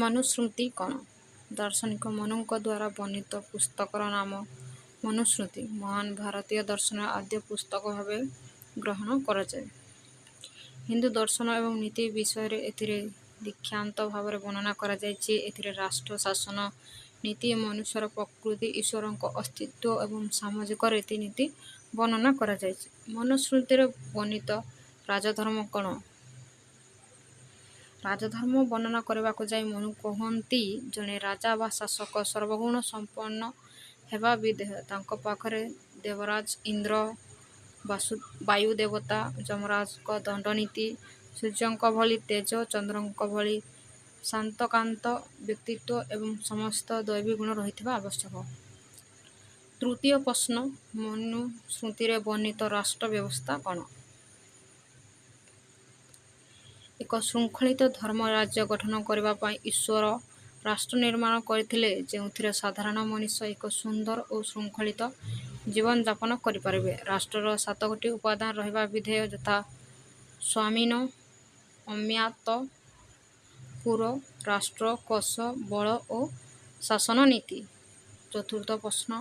ମନୁସ୍ମୃତି କ'ଣ? ଦାର୍ଶନିକ ମନୁଙ୍କ ଦ୍ୱାରା ବର୍ଣ୍ଣିତ ପୁସ୍ତକର ନାମ ମନୁସ୍ମୃତି। ମହାନ ଭାରତୀୟ ଦର୍ଶନର ଆଦ୍ୟ ପୁସ୍ତକ ଭାବେ ଗ୍ରହଣ କରାଯାଏ। ହିନ୍ଦୁ ଦର୍ଶନ ଏବଂ ନୀତି ବିଷୟରେ ଏଥିରେ ଦୀକ୍ଷାନ୍ତ ଭାବରେ ବର୍ଣ୍ଣନା କରାଯାଇଛି। ଏଥିରେ ରାଷ୍ଟ୍ର ଶାସନ ନୀତି, ମନୁଷ୍ୟର ପ୍ରକୃତି, ଈଶ୍ୱରଙ୍କ ଅସ୍ତିତ୍ୱ ଏବଂ ସାମାଜିକ ରୀତିନୀତି ବର୍ଣ୍ଣନା କରାଯାଇଛି। ମନୁସ୍ମୃତିରେ ବର୍ଣ୍ଣିତ ରାଜଧର୍ମ କ'ଣ? ରାଜଧର୍ମ ବର୍ଣ୍ଣନା କରିବାକୁ ଯାଇ ମନୁ କହନ୍ତି, ଜଣେ ରାଜା ବା ଶାସକ ସର୍ବଗୁଣ ସମ୍ପନ୍ନ ହେବା ବିଧେୟ। ତାଙ୍କ ପାଖରେ ଦେବରାଜ ଇନ୍ଦ୍ର, ବାୟୁ ଦେବତା ଯମରାଜଙ୍କ ଦଣ୍ଡନୀତି, ସୂର୍ଯ୍ୟଙ୍କ ଭଳି ତେଜ, ଚନ୍ଦ୍ରଙ୍କ ଭଳି ଶାନ୍ତକାନ୍ତ ବ୍ୟକ୍ତିତ୍ୱ ଏବଂ ସମସ୍ତ ଦୈବୀ ଗୁଣ ରହିଥିବା ଆବଶ୍ୟକ। ତୃତୀୟ ପ୍ରଶ୍ନ, ମନୁସ୍ମୃତିରେ ବର୍ଣ୍ଣିତ ରାଷ୍ଟ୍ର ବ୍ୟବସ୍ଥା କ'ଣ? ଏକ ଶୃଙ୍ଖଳିତ ଧର୍ମ ରାଜ୍ୟ ଗଠନ କରିବା ପାଇଁ ଈଶ୍ୱର ରାଷ୍ଟ୍ର ନିର୍ମାଣ କରିଥିଲେ, ଯେଉଁଥିରେ ସାଧାରଣ ମଣିଷ ଏକ ସୁନ୍ଦର ଓ ଶୃଙ୍ଖଳିତ ଜୀବନଯାପନ କରିପାରିବେ। ରାଷ୍ଟ୍ରର 7ଗୋଟି ଉପାଦାନ ରହିବା ବିଧେୟ, ଯଥା ସ୍ୱାମୀନ, ଅମ୍ୟାତ, ପୁର, ରାଷ୍ଟ୍ର, କୋଶ, ବଳ ଓ ଶାସନ ନୀତି। ଚତୁର୍ଥ ପ୍ରଶ୍ନ,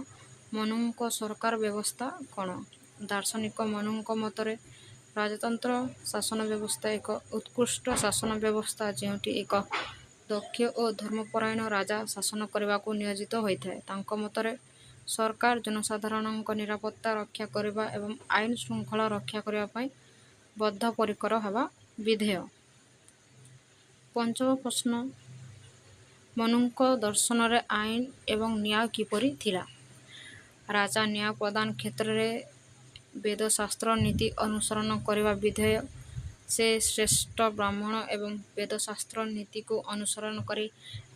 ମନୁଙ୍କ ସରକାର ବ୍ୟବସ୍ଥା କ'ଣ? ଦାର୍ଶନିକ ମନୁଙ୍କ ମତରେ ରାଜତନ୍ତ୍ର ଶାସନ ବ୍ୟବସ୍ଥା ଏକ ଉତ୍କୃଷ୍ଟ ଶାସନ ବ୍ୟବସ୍ଥା, ଯେଉଁଠି ଏକ ଦକ୍ଷ ଓ ଧର୍ମପରାୟଣ ରାଜା ଶାସନ କରିବାକୁ ନିୟୋଜିତ ହୋଇଥାଏ। ତାଙ୍କ ମତରେ ସରକାର ଜନସାଧାରଣଙ୍କ ନିରାପତ୍ତା ରକ୍ଷା କରିବା ଏବଂ ଆଇନ ଶୃଙ୍ଖଳା ରକ୍ଷା କରିବା ପାଇଁ ବଦ୍ଧପରିକର ହେବା ବିଧେୟ। ପଞ୍ଚମ ପ୍ରଶ୍ନ, ମନୁଙ୍କ ଦର୍ଶନରେ ଆଇନ ଏବଂ ନ୍ୟାୟ କିପରି ଥିଲା? ରାଜା ନ୍ୟାୟ ପ୍ରଦାନ କ୍ଷେତ୍ରରେ ବେଦଶାସ୍ତ୍ର ନୀତି ଅନୁସରଣ କରିବା ବିଧେୟ। ସେ ଶ୍ରେଷ୍ଠ ବ୍ରାହ୍ମଣ ଏବଂ ବେଦଶାସ୍ତ୍ର ନୀତିକୁ ଅନୁସରଣ କରି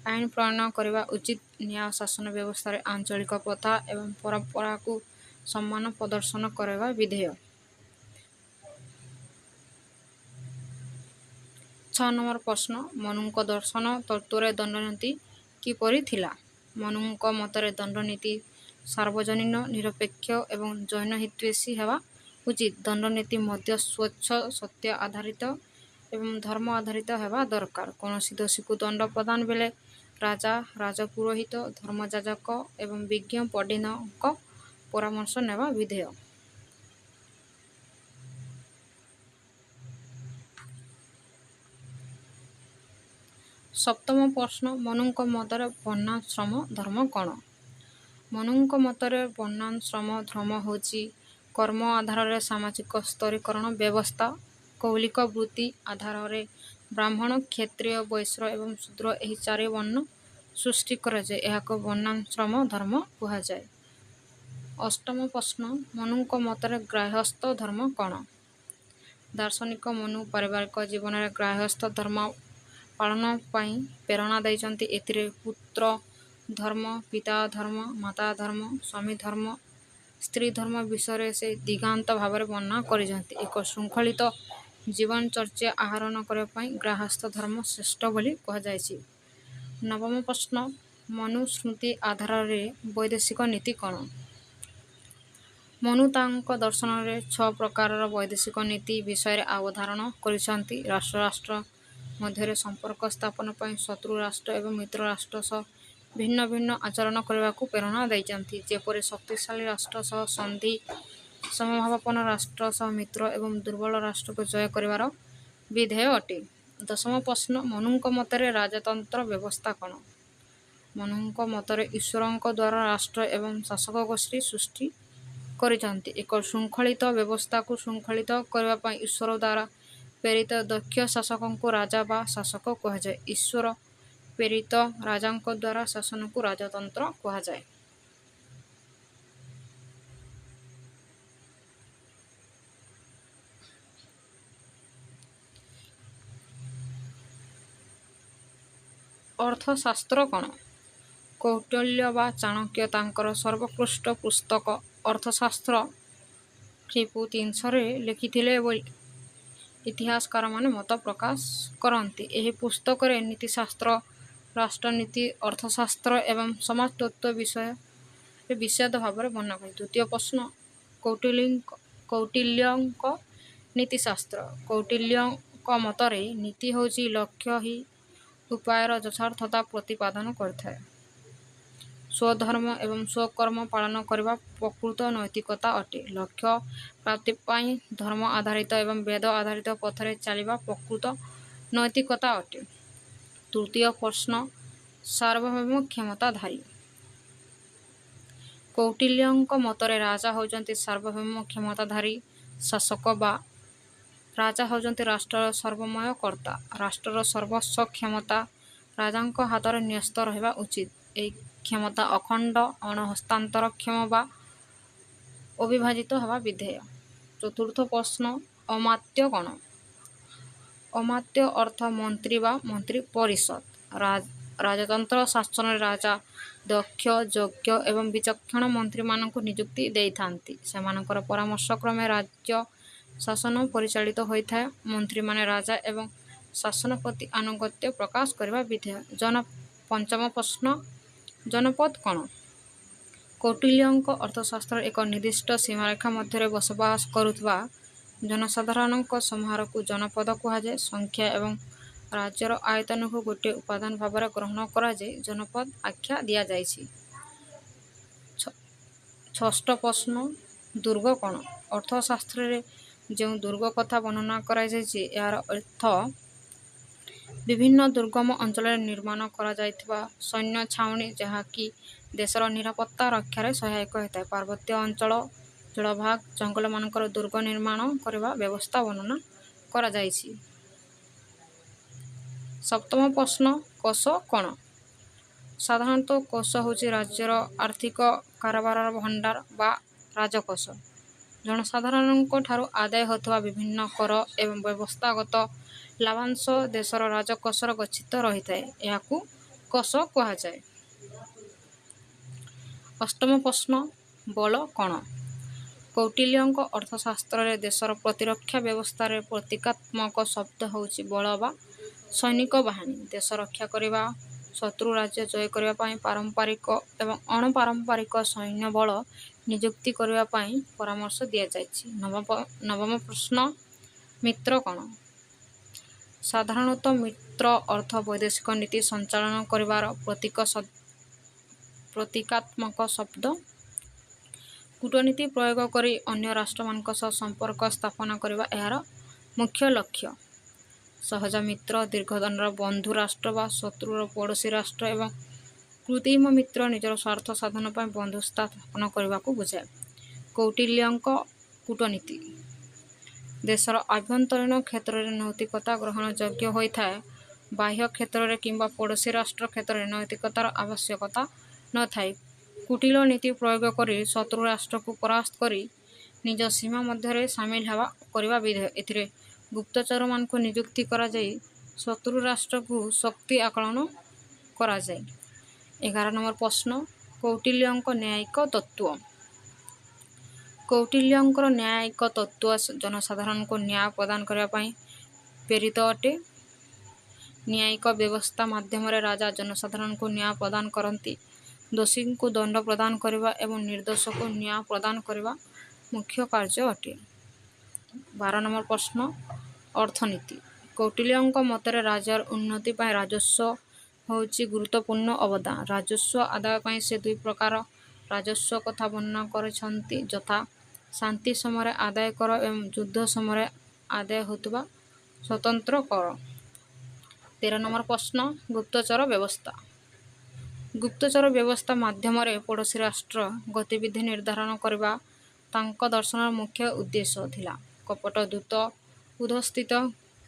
ଆଇନ ପ୍ରଣୟନ କରିବା ଉଚିତ। ନ୍ୟାୟ ଶାସନ ବ୍ୟବସ୍ଥାରେ ଆଞ୍ଚଳିକ ପ୍ରଥା ଏବଂ ପରମ୍ପରାକୁ ସମ୍ମାନ ପ୍ରଦର୍ଶନ କରିବା ବିଧେୟ। 6 ନମ୍ବର ପ୍ରଶ୍ନ, ମନୁଙ୍କ ଦର୍ଶନ ତତ୍ତ୍ୱରେ ଦଣ୍ଡନୀତି କିପରି ଥିଲା? ମନୁଙ୍କ ମତରେ ଦଣ୍ଡନୀତି ସାର୍ବଜନୀନ, ନିରପେକ୍ଷ ଏବଂ ଜୈନ ହିତୈଷୀ ହେବା ଉଚିତ। ଦଣ୍ଡନୀତି ମଧ୍ୟ ସ୍ୱଚ୍ଛ, ସତ୍ୟ ଆଧାରିତ ଏବଂ ଧର୍ମ ଆଧାରିତ ହେବା ଦରକାର। କୌଣସି ଦୋଷୀକୁ ଦଣ୍ଡ ପ୍ରଦାନ ବେଳେ ରାଜା, ରାଜପୁରୋହିତ, ଧର୍ମଯାଜକ ଏବଂ ବିଜ୍ଞ ପଣ୍ଡିତଙ୍କ ପରାମର୍ଶ ନେବା ବିଧେୟ। ସପ୍ତମ ପ୍ରଶ୍ନ, ମନୁଙ୍କ ମତରେ ବର୍ଣ୍ଣାଶ୍ରମ ଧର୍ମ କ'ଣ? ମନୁଙ୍କ ମତରେ ବର୍ଣ୍ଣାଶ୍ରମ ଧର୍ମ ହେଉଛି କର୍ମ ଆଧାରରେ ସାମାଜିକ ସ୍ତରୀକରଣ ବ୍ୟବସ୍ଥା। କୌଳିକ ବୃତ୍ତି ଆଧାରରେ ବ୍ରାହ୍ମଣ, କ୍ଷତ୍ରିୟ, ବୈଶ୍ୟ ଏବଂ ଶୂଦ୍ର ଏହି 4 ବର୍ଣ୍ଣ ସୃଷ୍ଟି କରାଯାଏ। ଏହାକୁ ବର୍ଣ୍ଣାଶ୍ରମ ଧର୍ମ କୁହାଯାଏ। ଅଷ୍ଟମ ପ୍ରଶ୍ନ, ମନୁଙ୍କ ମତରେ ଗାର୍ହସ୍ଥ ଧର୍ମ କ'ଣ? ଦାର୍ଶନିକ ମନୁ ପାରିବାରିକ ଜୀବନରେ ଗାର୍ହସ୍ଥ ଧର୍ମ ପାଳନ ପାଇଁ ପ୍ରେରଣା ଦେଇଛନ୍ତି। ଏଥିରେ ପୁତ୍ର ଧର୍ମ, ପିତା ଧର୍ମ, ମାତା ଧର୍ମ, ସ୍ୱାମୀ ଧର୍ମ, ସ୍ତ୍ରୀ ଧର୍ମ ବିଷୟରେ ସେ ଦିଗାନ୍ତ ଭାବରେ ବର୍ଣ୍ଣନା କରିଛନ୍ତି। ଏକ ଶୃଙ୍ଖଳିତ ଜୀବନଚର୍ଯ୍ୟା ଆହରଣ କରିବା ପାଇଁ ଗାର୍ହସ୍ଥ ଧର୍ମ ଶ୍ରେଷ୍ଠ ବୋଲି କୁହାଯାଇଛି। ନବମ ପ୍ରଶ୍ନ, ମନୁସ୍ମୃତି ଆଧାରରେ ବୈଦେଶିକ ନୀତି କ'ଣ? ମନୁ ତାଙ୍କ ଦର୍ଶନରେ 6 ପ୍ରକାରର ବୈଦେଶିକ ନୀତି ବିଷୟରେ ଅବଧାରଣା କରିଛନ୍ତି। ରାଷ୍ଟ୍ର ରାଷ୍ଟ୍ର ମଧ୍ୟରେ ସମ୍ପର୍କ ସ୍ଥାପନ ପାଇଁ ଶତ୍ରୁ ରାଷ୍ଟ୍ର ଏବଂ ମିତ୍ର ରାଷ୍ଟ୍ର ସହ ଭିନ୍ନ ଭିନ୍ନ ଆଚରଣ କରିବାକୁ ପ୍ରେରଣା ଦେଇଛନ୍ତି। ଯେପରି ଶକ୍ତିଶାଳୀ ରାଷ୍ଟ୍ର ସହ ସନ୍ଧି, ସମଭାବାପନ୍ନ ରାଷ୍ଟ୍ର ସହ ମିତ୍ର ଏବଂ ଦୁର୍ବଳ ରାଷ୍ଟ୍ରକୁ ଜୟ କରିବାର ବିଧେୟ ଅଟେ। ଦଶମ ପ୍ରଶ୍ନ, ମନୁଙ୍କ ମତରେ ରାଜତନ୍ତ୍ର ବ୍ୟବସ୍ଥା କ'ଣ? ମନୁଙ୍କ ମତରେ ଈଶ୍ୱରଙ୍କ ଦ୍ୱାରା ରାଷ୍ଟ୍ର ଏବଂ ଶାସକ ଗୋଷ୍ଠୀ ସୃଷ୍ଟି କରିଛନ୍ତି। ଏକ ଶୃଙ୍ଖଳିତ ବ୍ୟବସ୍ଥାକୁ ଶୃଙ୍ଖଳିତ କରିବା ପାଇଁ ଈଶ୍ୱର ଦ୍ୱାରା ପ୍ରେରିତ ଦକ୍ଷ ଶାସକଙ୍କୁ ରାଜା ବା ଶାସକ କୁହାଯାଏ। ଈଶ୍ୱର ପ୍ରେରିତ ରାଜାଙ୍କ ଦ୍ୱାରା ଶାସନକୁ ରାଜତନ୍ତ୍ର କୁହାଯାଏ। ଅର୍ଥଶାସ୍ତ୍ର କ'ଣ? କୌଟିଲ୍ୟ ବା ଚାଣକ୍ୟ ତାଙ୍କର ସର୍ବୋତ୍କୃଷ୍ଟ ପୁସ୍ତକ ଅର୍ଥଶାସ୍ତ୍ର ଖ୍ରୀ.ପୂ. 300ରେ ଲେଖିଥିଲେ ବୋଲି ଇତିହାସକାରମାନେ ମତ ପ୍ରକାଶ କରନ୍ତି। ଏହି ପୁସ୍ତକରେ ନୀତିଶାସ୍ତ୍ର, ରାଷ୍ଟ୍ରନୀତି, ଅର୍ଥଶାସ୍ତ୍ର ଏବଂ ସମାଜତତ୍ତ୍ୱ ବିଷୟରେ ବିଶଦ ଭାବରେ ବର୍ଣ୍ଣନା କରାଯାଇଛି। ଦ୍ୱିତୀୟ ପ୍ରଶ୍ନ, କୌଟିଲ୍ୟଙ୍କ ନୀତିଶାସ୍ତ୍ର। କୌଟିଲ୍ୟଙ୍କ ମତରେ ନୀତି ହେଉଛି ଲକ୍ଷ୍ୟ ହିଁ ଉପାୟର ଯଥାର୍ଥତା ପ୍ରତିପାଦନ କରିଥାଏ। ସ୍ୱଧର୍ମ ଏବଂ ସ୍ୱକର୍ମ ପାଳନ କରିବା ପ୍ରକୃତ ନୈତିକତା ଅଟେ। ଲକ୍ଷ୍ୟ ପ୍ରାପ୍ତି ପାଇଁ ଧର୍ମ ଆଧାରିତ ଏବଂ ବେଦ ଆଧାରିତ ପଥରେ ଚାଲିବା ପ୍ରକୃତ ନୈତିକତା ଅଟେ। ତୃତୀୟ ପ୍ରଶ୍ନ, ସାର୍ବଭୌମ କ୍ଷମତାଧାରୀ। କୌଟିଲ୍ୟଙ୍କ ମତରେ ରାଜା ହେଉଛନ୍ତି ସାର୍ବଭୌମ କ୍ଷମତାଧାରୀ ଶାସକ ବା ରାଜା ହେଉଛନ୍ତି ରାଷ୍ଟ୍ରର ସର୍ବମୟ କର୍ତ୍ତା। ରାଷ୍ଟ୍ରର ସର୍ବସ୍ୱ କ୍ଷମତା ରାଜାଙ୍କ ହାତରେ ନ୍ୟସ୍ତ ରହିବା ଉଚିତ। ଏହି କ୍ଷମତା ଅଖଣ୍ଡ, ଅଣହସ୍ତାନ୍ତରକ୍ଷମ ବା ଅବିଭାଜିତ ହେବା ବିଧେୟ। ଚତୁର୍ଥ ପ୍ରଶ୍ନ, ଅମାତ୍ୟ କ'ଣ? ଅମାତ୍ୟ ଅର୍ଥ ମନ୍ତ୍ରୀ ବା ମନ୍ତ୍ରୀ ପରିଷଦ। ରାଜତନ୍ତ୍ର ଶାସନରେ ରାଜା ଦକ୍ଷ, ଯୋଗ୍ୟ ଏବଂ ବିଚକ୍ଷଣ ମନ୍ତ୍ରୀମାନଙ୍କୁ ନିଯୁକ୍ତି ଦେଇଥାନ୍ତି। ସେମାନଙ୍କର ପରାମର୍ଶ କ୍ରମେ ରାଜ୍ୟ ଶାସନ ପରିଚାଳିତ ହୋଇଥାଏ। ମନ୍ତ୍ରୀମାନେ ରାଜା ଏବଂ ଶାସନ ପ୍ରତି ଆନୁଗତ୍ୟ ପ୍ରକାଶ କରିବା ବିଧେୟ। ପଞ୍ଚମ ପ୍ରଶ୍ନ, ଜନପଦ କ'ଣ? କୌଟିଲ୍ୟଙ୍କ ଅର୍ଥଶାସ୍ତ୍ରରେ ଏକ ନିର୍ଦ୍ଦିଷ୍ଟ ସୀମାରେଖା ମଧ୍ୟରେ ବସବାସ କରୁଥିବା ଜନସାଧାରଣଙ୍କ ସମାହାରକୁ ଜନପଦ କୁହାଯାଏ। ସଂଖ୍ୟା ଏବଂ ରାଜ୍ୟର ଆୟତନକୁ ଗୋଟିଏ ଉପାଦାନ ଭାବରେ ଗ୍ରହଣ କରାଯାଇ ଜନପଦ ଆଖ୍ୟା ଦିଆଯାଇଛି। ଷଷ୍ଠ ପ୍ରଶ୍ନ, ଦୁର୍ଗ କ'ଣ? ଅର୍ଥଶାସ୍ତ୍ରରେ ଯେଉଁ ଦୁର୍ଗ କଥା ବର୍ଣ୍ଣନା କରାଯାଇଛି ଏହାର ଅର୍ଥ ବିଭିନ୍ନ ଦୁର୍ଗମ ଅଞ୍ଚଳରେ ନିର୍ମାଣ କରାଯାଇଥିବା ସୈନ୍ୟ ଛାଉଣୀ ଯାହାକି ଦେଶର ନିରାପତ୍ତା ରକ୍ଷାରେ ସହାୟକ ହୋଇଥାଏ। ପାର୍ବତ୍ୟ ଅଞ୍ଚଳ, ଜଳଭାଗ, ଜଙ୍ଗଲମାନଙ୍କର ଦୁର୍ଗ ନିର୍ମାଣ କରିବା ବ୍ୟବସ୍ଥା ବର୍ଣ୍ଣନା କରାଯାଇଛି। ସପ୍ତମ ପ୍ରଶ୍ନ, କୋଷ କ'ଣ? ସାଧାରଣତଃ କୋଷ ହେଉଛି ରାଜ୍ୟର ଆର୍ଥିକ କାରବାରର ଭଣ୍ଡାର ବା ରାଜକୋଷ। ଜନସାଧାରଣଙ୍କ ଠାରୁ ଆଦାୟ ହେଉଥିବା ବିଭିନ୍ନ କର ଏବଂ ବ୍ୟବସ୍ଥାଗତ ଲାଭାଂଶ ଦେଶର ରାଜକୋଷରେ ଗଚ୍ଛିତ ରହିଥାଏ। ଏହାକୁ କୋଷ କୁହାଯାଏ। ଅଷ୍ଟମ ପ୍ରଶ୍ନ, ବଳ କ'ଣ? କୌଟିଲ୍ୟଙ୍କ ଅର୍ଥଶାସ୍ତ୍ରରେ ଦେଶର ପ୍ରତିରକ୍ଷା ବ୍ୟବସ୍ଥାରେ ପ୍ରତୀକାତ୍ମକ ଶବ୍ଦ ହେଉଛି ବଳ ବା ସୈନିକ ବାହିନୀ। ଦେଶ ରକ୍ଷା କରିବା, ଶତ୍ରୁ ରାଜ୍ୟ ଜୟ କରିବା ପାଇଁ ପାରମ୍ପରିକ ଏବଂ ଅଣପାରମ୍ପରିକ ସୈନ୍ୟବଳ ନିଯୁକ୍ତି କରିବା ପାଇଁ ପରାମର୍ଶ ଦିଆଯାଇଛି। ନବମ ପ୍ରଶ୍ନ, ମିତ୍ର କ'ଣ? ସାଧାରଣତଃ ମିତ୍ର ଅର୍ଥ ବୈଦେଶିକ ନୀତି ସଞ୍ଚାଳନ କରିବାର ପ୍ରତୀକାତ୍ମକ ଶବ୍ଦ। କୂଟନୀତି ପ୍ରୟୋଗ କରି ଅନ୍ୟ ରାଷ୍ଟ୍ରମାନଙ୍କ ସହ ସମ୍ପର୍କ ସ୍ଥାପନ କରିବା ଏହାର ମୁଖ୍ୟ ଲକ୍ଷ୍ୟ। ସହଜ ମିତ୍ର, ଦୀର୍ଘଦିନର ବନ୍ଧୁ ରାଷ୍ଟ୍ର ବା ଶତ୍ରୁର ପଡ଼ୋଶୀ ରାଷ୍ଟ୍ର ଏବଂ କୃତ୍ରିମ ମିତ୍ର ନିଜର ସ୍ୱାର୍ଥ ସାଧନ ପାଇଁ ବନ୍ଧୁତା ସ୍ଥାପନ କରିବାକୁ ବୁଝାଏ। କୌଟିଲ୍ୟଙ୍କ କୂଟନୀତି ଦେଶର ଆଭ୍ୟନ୍ତରୀଣ କ୍ଷେତ୍ରରେ ନୈତିକତା ଗ୍ରହଣ ଯୋଗ୍ୟ ହୋଇଥାଏ। ବାହ୍ୟ କ୍ଷେତ୍ରରେ କିମ୍ବା ପଡ଼ୋଶୀ ରାଷ୍ଟ୍ର କ୍ଷେତ୍ରରେ ନୈତିକତାର ଆବଶ୍ୟକତା ନଥାଏ। କୁଟିଳ ନୀତି ପ୍ରୟୋଗ କରି ଶତ୍ରୁ ରାଷ୍ଟ୍ରକୁ ପରାସ୍ତ କରି ନିଜ ସୀମା ମଧ୍ୟରେ ସାମିଲ କରିବା ବିଧେୟ। ଏଥିରେ ଗୁପ୍ତଚରମାନଙ୍କୁ ନିଯୁକ୍ତି କରାଯାଇ ଶତ୍ରୁ ରାଷ୍ଟ୍ରକୁ ଶକ୍ତି ଆକଳନ କରାଯାଏ। 11 ନମ୍ବର ପ୍ରଶ୍ନ, କୌଟିଲ୍ୟଙ୍କ ନ୍ୟାୟିକ ତତ୍ତ୍ୱ। କୌଟିଲ୍ୟଙ୍କର ନ୍ୟାୟିକ ତତ୍ତ୍ୱ ଜନସାଧାରଣଙ୍କୁ ନ୍ୟାୟ ପ୍ରଦାନ କରିବା ପାଇଁ ପ୍ରେରିତ ଅଟେ। ନ୍ୟାୟିକ ବ୍ୟବସ୍ଥା ମାଧ୍ୟମରେ ରାଜା ଜନସାଧାରଣଙ୍କୁ ନ୍ୟାୟ ପ୍ରଦାନ କରନ୍ତି। ଦୋଷୀଙ୍କୁ ଦଣ୍ଡ ପ୍ରଦାନ କରିବା ଏବଂ ନିର୍ଦ୍ଦୋଷକୁ ନ୍ୟାୟ ପ୍ରଦାନ କରିବା ମୁଖ୍ୟ କାର୍ଯ୍ୟ ଅଟେ। 12 ନମ୍ବର ପ୍ରଶ୍ନ, ଅର୍ଥନୀତି। କୌଟିଲ୍ୟଙ୍କ ମତରେ ରାଜ୍ୟର ଉନ୍ନତି ପାଇଁ ରାଜସ୍ୱ ହେଉଛି ଗୁରୁତ୍ୱପୂର୍ଣ୍ଣ ଅବଦାନ। ରାଜସ୍ୱ ଆଦାୟ ପାଇଁ ସେ ଦୁଇ ପ୍ରକାର ରାଜସ୍ୱ କଥା ବର୍ଣ୍ଣନା କରିଛନ୍ତି ଯଥା ଶାନ୍ତି ସମୟରେ ଆଦାୟ କର ଏବଂ ଯୁଦ୍ଧ ସମୟରେ ଆଦାୟ ହେଉଥିବା ସ୍ୱତନ୍ତ୍ର କର। 13 ନମ୍ବର ପ୍ରଶ୍ନ, ଗୁପ୍ତଚର ବ୍ୟବସ୍ଥା। ଗୁପ୍ତଚର ବ୍ୟବସ୍ଥା ମାଧ୍ୟମରେ ପଡ଼ୋଶୀ ରାଷ୍ଟ୍ର ଗତିବିଧି ନିର୍ଦ୍ଧାରଣ କରିବା ତାଙ୍କ ଦର୍ଶନର ମୁଖ୍ୟ ଉଦ୍ଦେଶ୍ୟ ଥିଲା। କପଟ ଦୂତ, ଉଦ୍ଧସ୍ଥିତ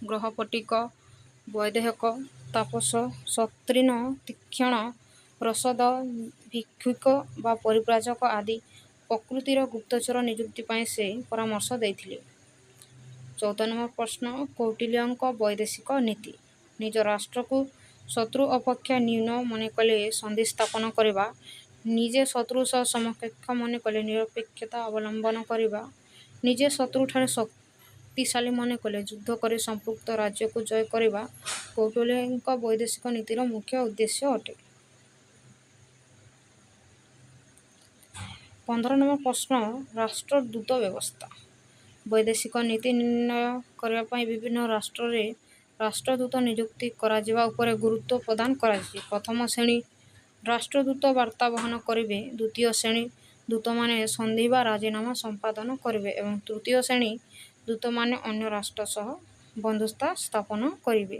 ଗୃହପଟ୍ଟିକ, ବୈଦେହକ, ତାପସ, ସତ୍ରିନ, ତୀକ୍ଷ୍ଣ ରସଦ, ଭିକ୍ଷୁକ ବା ପରିବ୍ରାଜକ ଆଦି ପ୍ରକୃତିର ଗୁପ୍ତଚର ନିଯୁକ୍ତି ପାଇଁ ସେ ପରାମର୍ଶ ଦେଇଥିଲେ। 14 ନମ୍ବର ପ୍ରଶ୍ନ, କୌଟିଲ୍ୟଙ୍କ ବୈଦେଶିକ ନୀତି। ନିଜ ରାଷ୍ଟ୍ରକୁ ଶତ୍ରୁ ଅପେକ୍ଷା ନ୍ୟୁନ ମନେକଲେ ସନ୍ଧି ସ୍ଥାପନ କରିବା, ନିଜେ ଶତ୍ରୁ ସହ ସମକକ୍ଷ ମନେକଲେ ନିରପେକ୍ଷତା ଅବଲମ୍ବନ କରିବା, ନିଜେ ଶତ୍ରୁଠାରେ ଶକ୍ତିଶାଳୀ ମନେକଲେ ଯୁଦ୍ଧ କରି ସମ୍ପୃକ୍ତ ରାଜ୍ୟକୁ ଜୟ କରିବା କୌଟିଲ୍ୟଙ୍କ ବୈଦେଶିକ ନୀତିର ମୁଖ୍ୟ ଉଦ୍ଦେଶ୍ୟ ଅଟେ। 15 ନମ୍ବର ପ୍ରଶ୍ନ, ରାଷ୍ଟ୍ରଦୂତ ବ୍ୟବସ୍ଥା। ବୈଦେଶିକ ନୀତି ନିର୍ଣ୍ଣୟ କରିବା ପାଇଁ ବିଭିନ୍ନ ରାଷ୍ଟ୍ରରେ ରାଷ୍ଟ୍ରଦୂତ ନିଯୁକ୍ତି କରାଯିବା ଉପରେ ଗୁରୁତ୍ୱ ପ୍ରଦାନ କରାଯାଇଛି। ପ୍ରଥମ ଶ୍ରେଣୀ ରାଷ୍ଟ୍ରଦୂତ ବାର୍ତ୍ତା ବହନ କରିବେ। ଦ୍ୱିତୀୟ ଶ୍ରେଣୀ ଦୂତମାନେ ସନ୍ଧି ବା ରାଜିନାମା ସମ୍ପାଦନ କରିବେ ଏବଂ ତୃତୀୟ ଶ୍ରେଣୀ ଦୂତମାନେ ଅନ୍ୟ ରାଷ୍ଟ୍ର ସହ ବନ୍ଧୁତା ସ୍ଥାପନ କରିବେ।